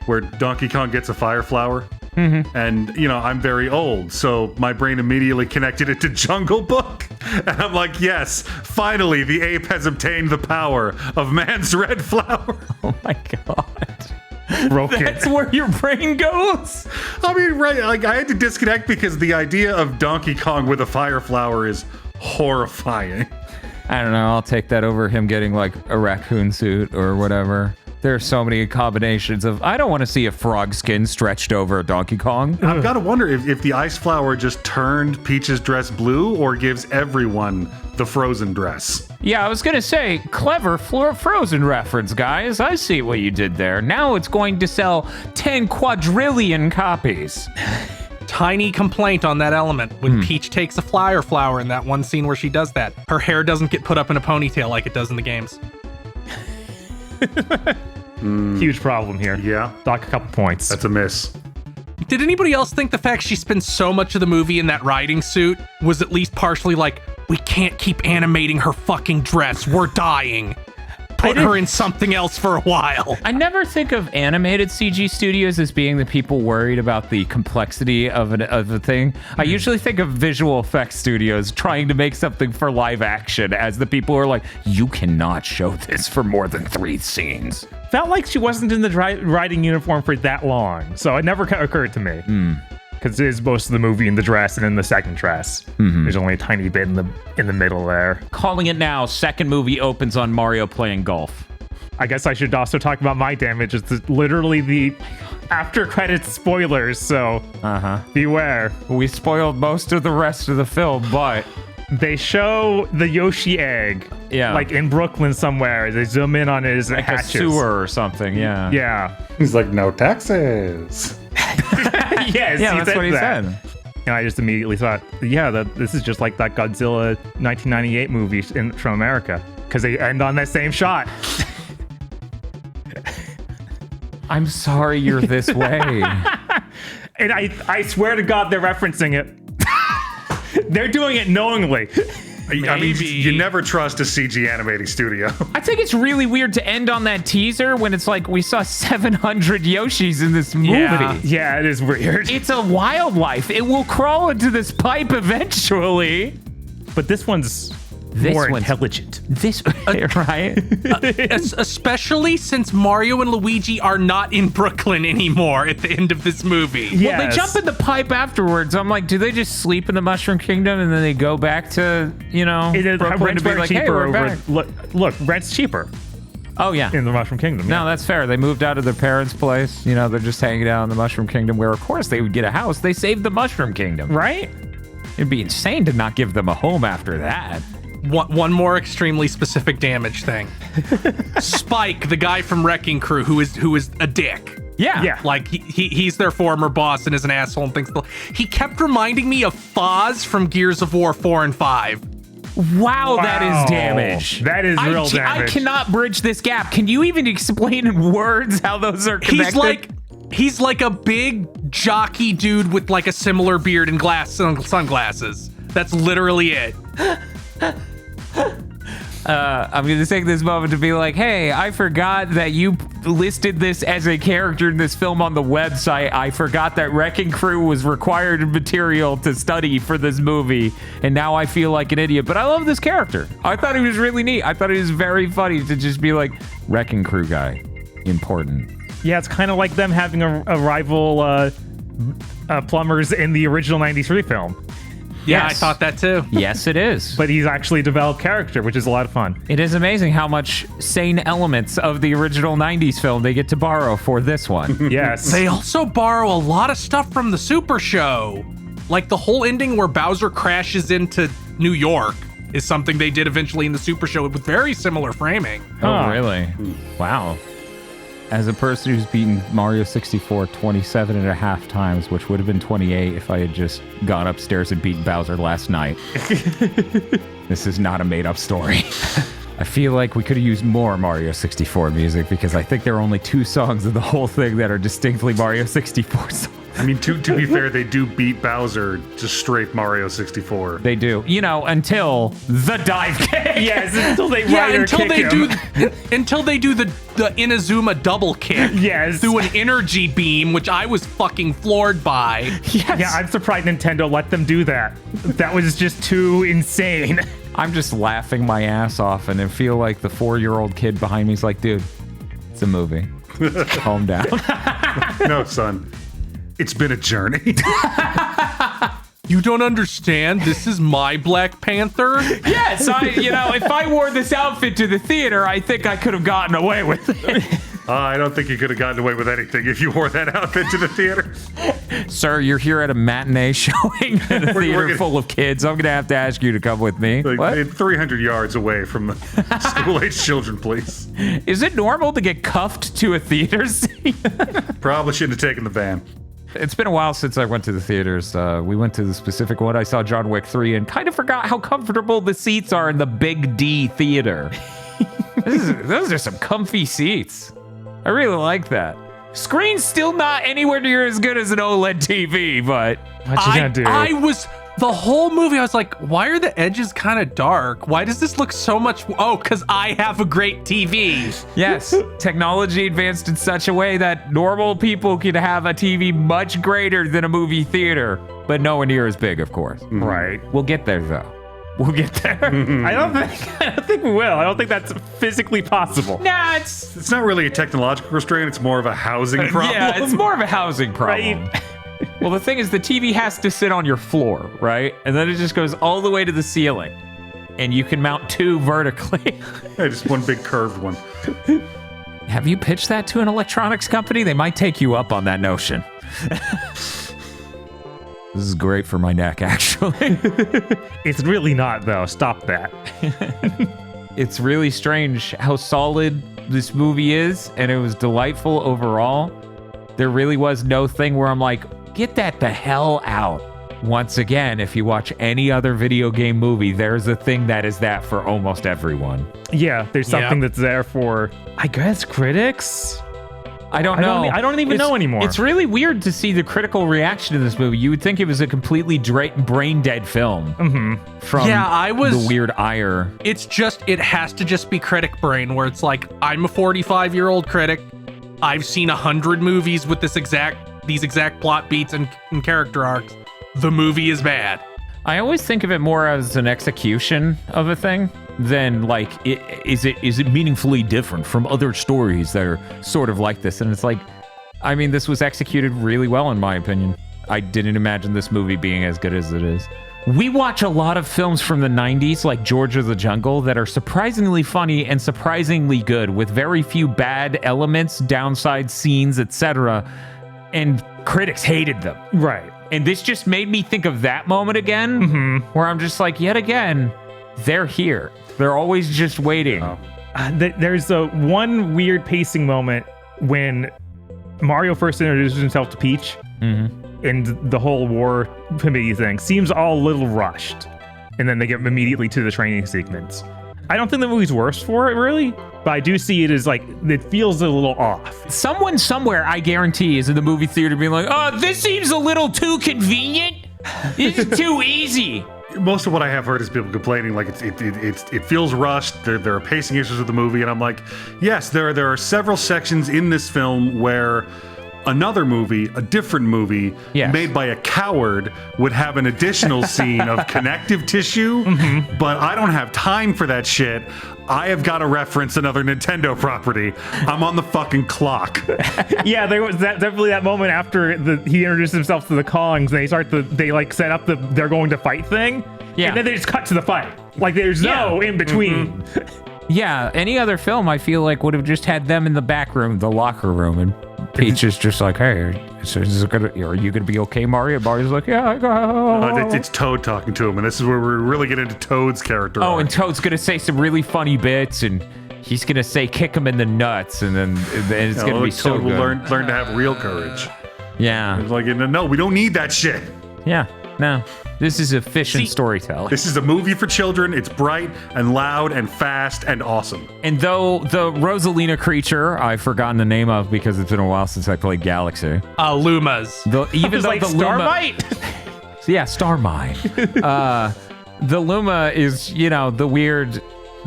where Donkey Kong gets a fire flower. And, you know, I'm very old, so my brain immediately connected it to Jungle Book. And I'm like, yes, finally the ape has obtained the power of man's red flower. Oh my god. Broke That's it. where your brain goes? I mean, right, like I had to disconnect because the idea of Donkey Kong with a fire flower is horrifying. I don't know. I'll take that over him getting like a raccoon suit or whatever. There are so many combinations of. I don't want to see a frog skin stretched over a Donkey Kong. I've got to wonder if the ice flower just turned Peach's dress blue or gives everyone the Frozen dress. Yeah, I was gonna say clever Frozen reference, guys. I see what you did there. Now it's going to sell 10 quadrillion copies. Tiny complaint on that element. When Peach takes a fire flower in that one scene where she does that, her hair doesn't get put up in a ponytail like it does in the games. Huge problem here. Yeah, Dock a couple points. that's a miss. Did anybody else think the fact she spends so much of the movie in that riding suit was at least partially like, we can't keep animating her fucking dress, we're dying. Put her in something else for a while. I never think of animated CG studios as being the people worried about the complexity of a thing. I usually think of visual effects studios trying to make something for live action as the people who are like, you cannot show this for more than 3 scenes. Felt like she wasn't in the riding uniform for that long, so it never occurred to me. Because it is most of the movie in the dress and in the second dress. There's only a tiny bit in the middle there. Calling it now, second movie opens on Mario playing golf. I guess I should also talk about my damage. It's literally the after credits spoilers, so beware. We spoiled most of the rest of the film, but They show the Yoshi egg, like in Brooklyn somewhere. They zoom in on his like hatches. a sewer or something, yeah. Yeah. He's like, no taxes. Yes, Yeah, that's what he said. And I just immediately thought, this is just like that Godzilla 1998 movie from America, because they end on that same shot. I'm sorry you're this way. And I swear to God, they're referencing it. They're doing it knowingly. I mean, you never trust a CG animating studio. I think it's really weird to end on that teaser when it's like we saw 700 Yoshis in this movie. Yeah, it is weird. It's a wildlife. It will crawl into this pipe eventually. But this one's more intelligent. This, right? Especially since Mario and Luigi are not in Brooklyn anymore at the end of this movie. Well, they jump in the pipe afterwards. I'm like, do they just sleep in the Mushroom Kingdom and then they go back to, Brooklyn to be like, hey, we're back. Look, rent's cheaper. Oh, yeah. In the Mushroom Kingdom. No, that's fair. They moved out of their parents' place. They're just hanging out in the Mushroom Kingdom where, of course, they would get a house. They saved the Mushroom Kingdom. Right? It'd be insane to not give them a home after that. One more extremely specific damage thing. Spike, the guy from Wrecking Crew, who is a dick. Yeah. Like he's their former boss and is an asshole and thinks he kept reminding me of Foz from Gears of War 4 and 5. Wow, that is damage. That is real damage. I cannot bridge this gap. Can you even explain in words how those are connected? He's like a big jockey dude with like a similar beard and sunglasses. That's literally it. I'm going to take this moment to be like, hey, I forgot that you listed this as a character in this film on the website. I forgot that Wrecking Crew was required material to study for this movie, and now I feel like an idiot. But I love this character. I thought he was really neat. I thought he was very funny to just be like, Wrecking Crew guy, important. Yeah, it's kind of like them having a rival plumbers in the original 93 film. Yeah, Yes. I thought that too. Yes, it is. But he's actually a developed character, which is a lot of fun. It is amazing how much sane elements of the original 90s film they get to borrow for this one. Yes. They also borrow a lot of stuff from the Super Show. Like the whole ending where Bowser crashes into New York is something they did eventually in the Super Show with very similar framing. Oh, really? Wow. As a person who's beaten Mario 64 27 and a half times, which would have been 28 if I had just gone upstairs and beaten Bowser last night, this is not a made-up story. I feel like we could have used more Mario 64 music because I think there are only 2 songs of the whole thing that are distinctly Mario 64 songs. I mean, to be fair, they do beat Bowser to straight Mario 64. They do. You know, until the dive kick. Yes, until they Yeah, rider until kick they him. until they do the Inazuma double kick. Yes. Through an energy beam, which I was fucking floored by. Yes. Yeah, I'm surprised Nintendo let them do that. That was just too insane. I'm just laughing my ass off, and I feel like the 4-year-old kid behind me is like, dude, it's a movie. Calm down. No, son. It's been a journey. You don't understand? This is my Black Panther? Yes, if I wore this outfit to the theater, I think I could have gotten away with it. I don't think you could have gotten away with anything if you wore that outfit to the theater. Sir, you're here at a matinee showing in a theater full of kids. I'm going to have to ask you to come with me. Like, What? 300 yards away from the school-age children, please. Is it normal to get cuffed to a theater scene? Probably shouldn't have taken the van. It's been a while since I went to the theaters. We went to the specific one. I saw John Wick 3 and kind of forgot how comfortable the seats are in the Big D theater. Those are some comfy seats. I really like that. Screen's still not anywhere near as good as an OLED TV, but What you gonna do? I was the whole movie. I was like, why are the edges kind of dark? Why does this look so much? Oh, because I have a great TV. yes, technology advanced in such a way that normal people can have a TV much greater than a movie theater, but nowhere near as big, of course. Right. We'll get there, though. We'll get there. I don't think we will. I don't think that's physically possible. Nah, it's It's not really a technological restraint. It's more of a housing problem. yeah, it's more of a housing problem. Right. Well, the thing is, the TV has to sit on your floor, right? And then it just goes all the way to the ceiling. And you can mount 2 vertically. Yeah, just one big curved one. Have you pitched that to an electronics company? They might take you up on that notion. This is great for my neck, actually. It's really not, though. Stop that. It's really strange how solid this movie is, and it was delightful overall. There really was no thing where I'm like, get that the hell out. Once again, if you watch any other video game movie, there's a thing that is that for almost everyone. Yeah, there's something that's there for, I guess, critics? I don't know. I don't even know anymore. It's really weird to see the critical reaction to this movie. You would think it was a completely brain dead film. From Yeah, I was- the weird ire. It has to just be critic brain, where it's like, I'm a 45-year-old critic. I've seen 100 movies with these exact plot beats and character arcs. The movie is bad. I always think of it more as an execution of a thing than like, is it meaningfully different from other stories that are sort of like this? And it's like, I mean, this was executed really well in my opinion. I didn't imagine this movie being as good as it is. We watch a lot of films from the 90s, like George of the Jungle, that are surprisingly funny and surprisingly good, with very few bad elements, downside scenes, etc. And critics hated them. right. And this just made me think of that moment again, where I'm just like, yet again, they're here. They're always just waiting. There's a one weird pacing moment when Mario first introduces himself to Peach, and the whole war committee thing seems all a little rushed, and then they get immediately to the training sequence. I don't think the movie's worse for it, really, but I do see it as like, it feels a little off. Someone somewhere, I guarantee, is in the movie theater being like, oh, this seems a little too convenient. This is too easy. most of what I have heard is people complaining like it feels rushed. There are pacing issues with the movie, and I'm like, yes, there are several sections in this film where another movie, a different movie, Yes. made by a coward would have an additional scene of connective tissue, but I don't have time for that shit. I have got to reference another Nintendo property. I'm on the fucking clock. Yeah, there was definitely that moment after he introduced himself to the Kongs, and they like set up they're going to fight thing. Yeah. And then they just cut to the fight. Like there's no in between. Yeah, any other film I feel like would have just had them in the back room, the locker room, and Peach is just like, "Hey, are you gonna be okay, Mario?" Mario's like, "Yeah, I go." It's Toad talking to him, and this is where we really get into Toad's character. Oh, arc. and Toad's gonna say some really funny bits, and he's gonna say, "Kick him in the nuts," and then it's gonna be Toad so will good. learn to have real courage. Yeah, It's like, no, we don't need that shit. yeah. No, this is efficient storytelling. This is a movie for children. It's bright and loud and fast and awesome. And though the Rosalina creature I've forgotten the name of because it's been a while since I played Galaxy. Lumas. Even though like the Luma, Starmite. yeah, Starmine. The Luma is, the weird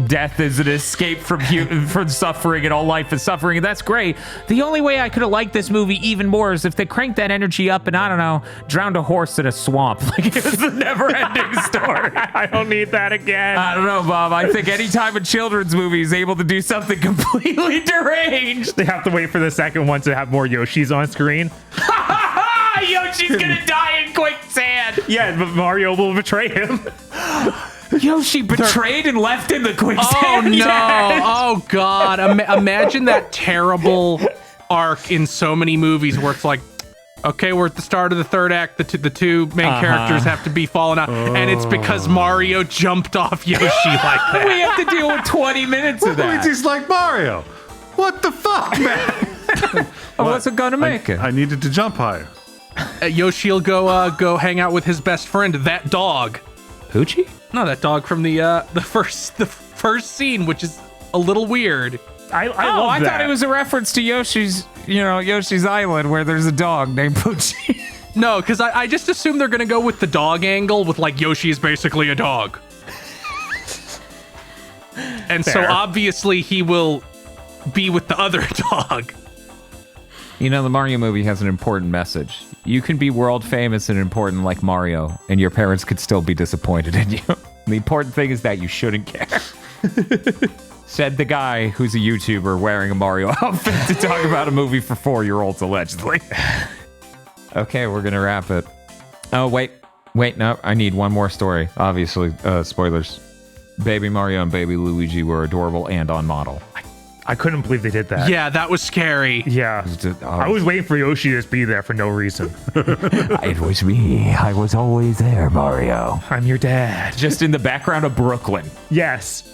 death is an escape from from suffering, and all life is suffering, and that's great. The only way I could have liked this movie even more is if they cranked that energy up and, I don't know, drowned a horse in a swamp. Like it was the never-ending story. I don't need that again. I don't know, Bob. I think anytime a children's movie is able to do something completely deranged, They have to wait for the second one to have more Yoshis on screen. Yoshi's gonna die in quicksand. Yeah, but Mario will betray him. Yoshi betrayed and left in the quicksand. Oh no! Yes. Oh god! Imagine that terrible arc in so many movies where it's like, okay, we're at the start of the third act. The two main characters have to be falling out, and it's because Mario jumped off Yoshi like that. We have to deal with 20 minutes of that. Luigi's like Mario. What the fuck, man? I wasn't gonna make it. I needed to jump higher. Yoshi'll go hang out with his best friend, that dog. Poochie? No, that dog from the first scene, which is a little weird. I love I that. thought it was a reference to Yoshi's Island, where there's a dog named Poochie. No, because I just assume they're gonna go with the dog angle, with like Yoshi is basically a dog, and so Fair. obviously he will be with the other dog. The Mario movie has an important message. You can be world famous and important like Mario, and your parents could still be disappointed in you. The important thing is that you shouldn't care. Said the guy who's a YouTuber wearing a Mario outfit to talk about a movie for 4-year-olds, allegedly. Okay, we're gonna wrap it. Oh, wait, no, I need one more story. Obviously, spoilers. Baby Mario and Baby Luigi were adorable and on model. I couldn't believe they did that. Yeah, that was scary. Yeah. I was waiting for Yoshi to just be there for no reason. It was me. I was always there, Mario. I'm your dad. Just in the background of Brooklyn. Yes.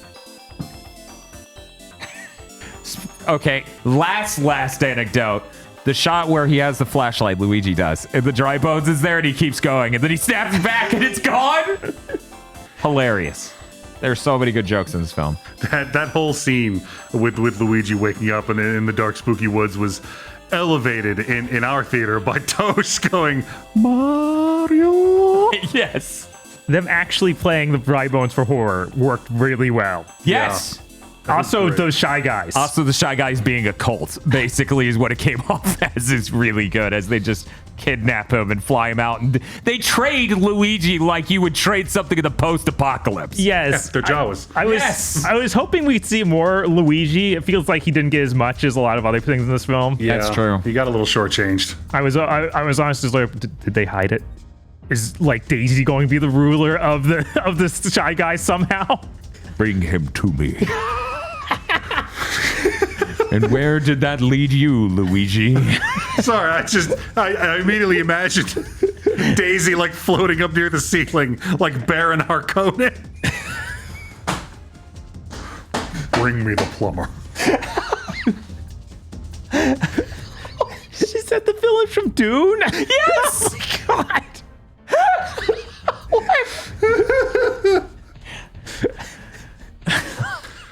Okay, last anecdote. The shot where he has the flashlight, Luigi does, and the dry bones is there and he keeps going, and then he snaps back and it's gone. Hilarious. There's so many good jokes in this film. That whole scene with Luigi waking up in the dark, spooky woods was elevated in our theater by Tosh going, Mario. Yes. Them actually playing the dry bones for horror worked really well. Yes. Also, great. those Shy Guys. Also, the Shy Guys being a cult, basically, is what it came off as, is really good, as they just kidnap him and fly him out. And they trade Luigi like you would trade something in the post-apocalypse. Yes. Their Jawas. I was hoping we'd see more Luigi. It feels like he didn't get as much as a lot of other things in this film. Yeah, That's true. He got a little shortchanged. I was honestly like, did they hide it? Is like Daisy going to be the ruler of the Shy Guys somehow? Bring him to me. And where did that lead you, Luigi? Sorry, I immediately imagined Daisy like floating up near the ceiling like Baron Harkonnen. Bring me the plumber. Is that the villain from Dune? Yes! Oh my God.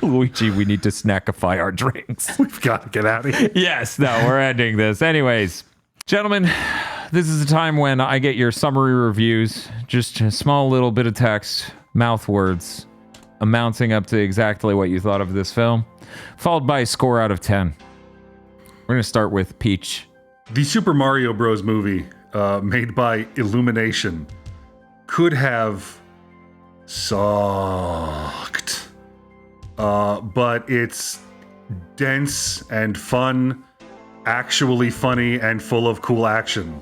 Luigi, we need to snackify our drinks. We've got to get out of here. Yes, no, we're ending this. Anyways, gentlemen, This is a time when I get your summary reviews, just a small little bit of text, mouth words, amounting up to exactly what you thought of this film, followed by a score out of 10. We're going to start with Peach. The Super Mario Bros. Movie, made by Illumination, could have sucked. But it's dense and fun, actually funny, and full of cool action.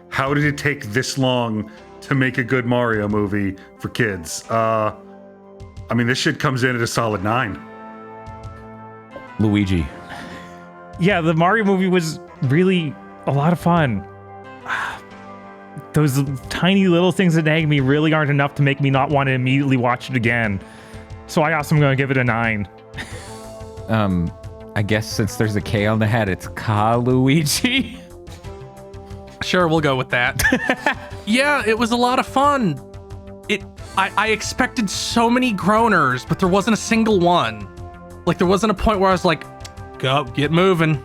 How did it take this long to make a good Mario movie for kids? I mean, this shit comes in at a solid 9. Luigi. Yeah, the Mario movie was really a lot of fun. Those tiny little things that nag me really aren't enough to make me not want to immediately watch it again. So I also am going to give it a 9. I guess since there's a K on the head, it's Luigi. Sure, we'll go with that. Yeah, it was a lot of fun. I expected so many groaners, but there wasn't a single one. Like, there wasn't a point where I was like, go, get moving.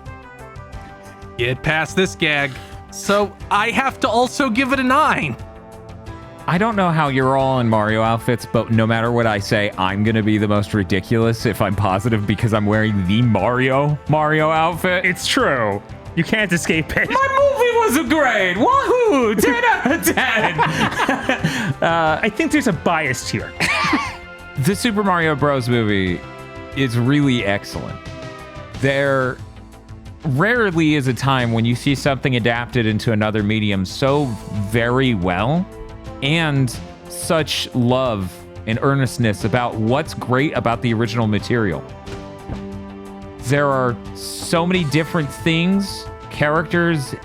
Get past this gag. So I have to also give it a 9. I don't know how you're all in Mario outfits, but no matter what I say, I'm going to be the most ridiculous if I'm positive because I'm wearing the Mario outfit. It's true. You can't escape it. My movie was great. Woohoo! 10 out of 10. I think there's a bias here. The Super Mario Bros. Movie is really excellent. There rarely is a time when you see something adapted into another medium so very well and such love and earnestness about what's great about the original material. There are so many different things, characters,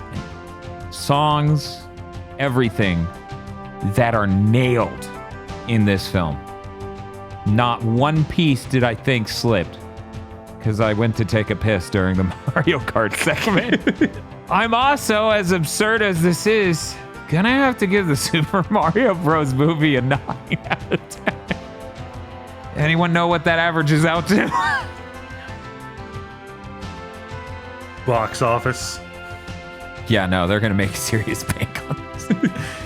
songs, everything that are nailed in this film. Not one piece did I think slipped, because I went to take a piss during the Mario Kart segment. I'm also, as absurd as this is, gonna have to give the Super Mario Bros. Movie a 9 out of 10. Anyone know what that averages out to? Box office. Yeah, no, they're gonna make a serious bank on this.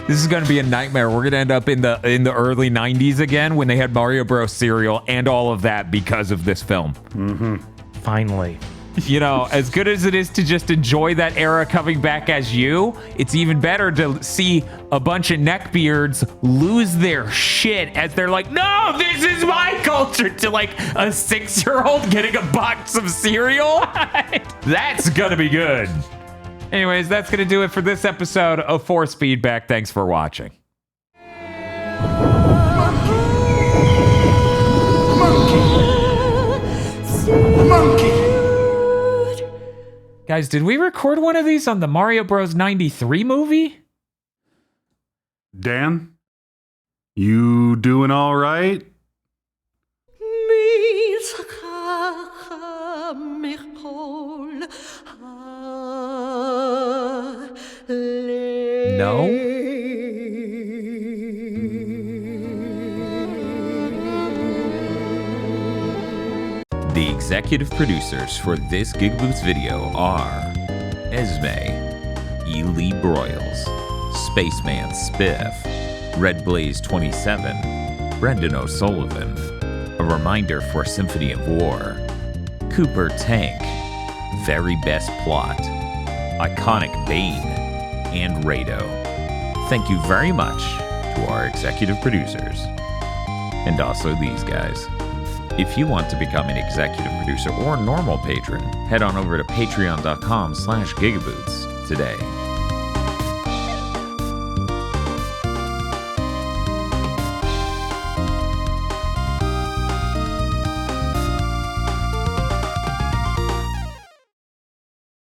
This is gonna be a nightmare. We're gonna end up in the early 90s again when they had Mario Bros. Cereal and all of that because of this film. Mm-hmm. Finally. You know, as good as it is to just enjoy that era coming back as you, it's even better to see a bunch of neckbeards lose their shit as they're like, no, this is my culture, to like a 6-year-old getting a box of cereal. That's gonna be good. Anyways, that's gonna do it for this episode of Force Feedback. Thanks for watching. Monkey. Guys, did we record one of these on the Mario Bros. 93 movie? Dan, you doing all right? No? The executive producers for this GigaBoots video are Esme, E. Broyles, Spaceman Spiff, Red Blaze 27, Brendan O'Sullivan, A Reminder for Symphony of War, Cooper Tank, Very Best Plot, Iconic Bane, and Rado. Thank you very much to our executive producers. And also these guys. If you want to become an executive producer or normal patron, head on over to patreon.com/gigaboots today.